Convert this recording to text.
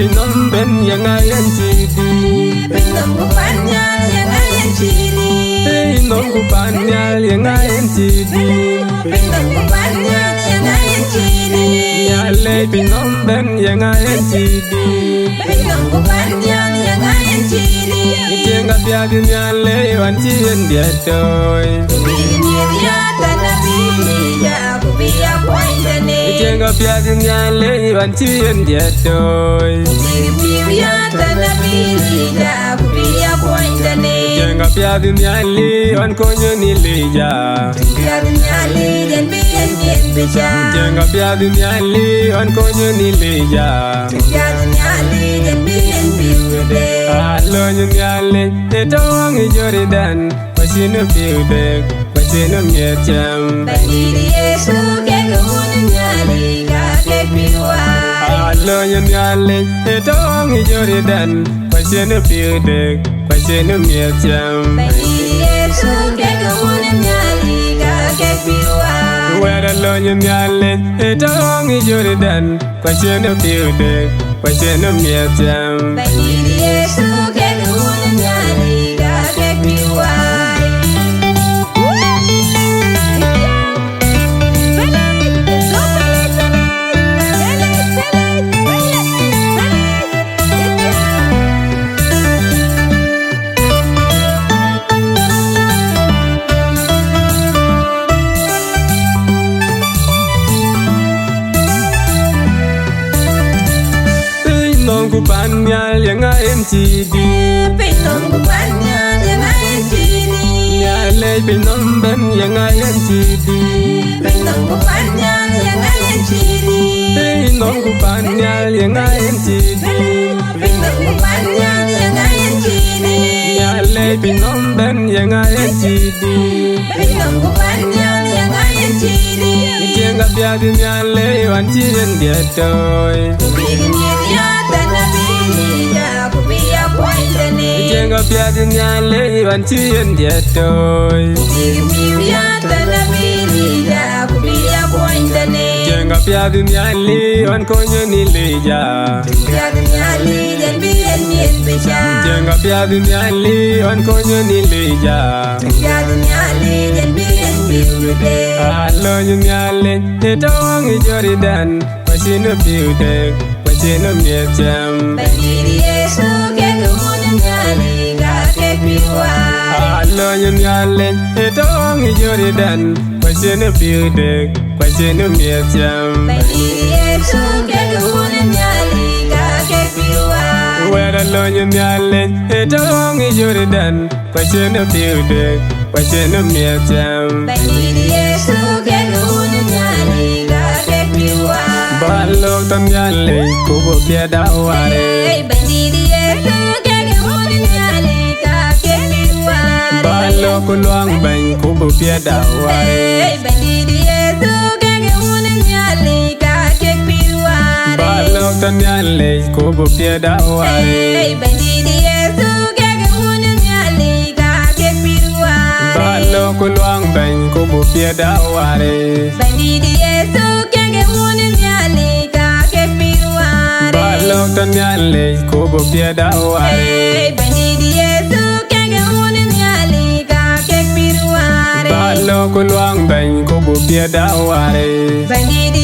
pinom ben yang ayan chidi Pinom kupanyal yang ayan chidi Pinom kupanyal yang ayan chidi Pinom kupanyal yang ayan chidi Nyale pinom ben yang ayan chidi Pinom kupanyal yang ayan chidi Jenga biagi nyale wan chien dia toy Kubiya tanabi ya kubiya pointane Jenga biagi nyale wan chien dia toy Kubiya tanabi ya kubiya pointane Jenga biagi nyale wan konyo ni leja Kubiya nyali dan biyan biyan bija Jenga biagi nyale wan konyo ni leja Kubiya nyali dan biyan biyan Alo nyale etong Jordan pasino biudek pasino miecham Bandiri Yesu kegawun nyali kakek piwa Alo nyale etong Jordan pasino biudek pasino miecham Bandiri Yesu kegawun nyali kakek piwa Wera lo nyale etong Jordan pasino biudek pasino miecham Bandiri Yesu kegawun nyali kakek piwa Kupanyal yang ayan chidi Pinom kupanyal yang ayan chidi Nyale pinom ben yang ayan chidi Pinom kupanyal yang ayan chidi Pinom kupanyal yang ayan chidi Pinom kupanyal yang ayan chidi Nyale pinom ben yang ayan chidi Pinom kupanyal yang ayan chidi Jenga biagi nyale wan chien dia toy Kubiya tanabi ya kubiya pointane Jenga biagi nyale wan chien dia toy Kubiya tanabi ya kubiya pointane Jenga biagi nyale wan konyo ni leja Kubiya nyali dan biyan biyan bija Jenga biagi nyale wan konyo ni leja Kubiya nyali dan biyan biyan Alo nyale etong Jordan pasino biudek pasino miecham Bandiri Yesu kegawun nyali kakek piwa Alo nyale etong Jordan pasino biudek pasino miecham Bandiri Yesu kegawun nyali kakek piwa Wera lo nyale etong Jordan pasino biudek pasino miecham Bandiri Yesu kegawun nyali kakek piwa Balok tam nyale kubo piada ware Bandiri Yesu kegawun nyali kakek piwa Balok kuluang bang kubo piada ware Bandiri Yesu kegawun nyali kakek piwa Balok tam nyale kubo piada ware Bandiri Yesu kegawun nyali kakek piwa Balok kuluang bang kubo piada ware Bandiri Yesu kegawun nyali kakek piwa Balok tam nyale kubo piada ware Bandiri Yesu kegawun nyali kakek piwa Balok kuluang bang kubo piada ware Bandiri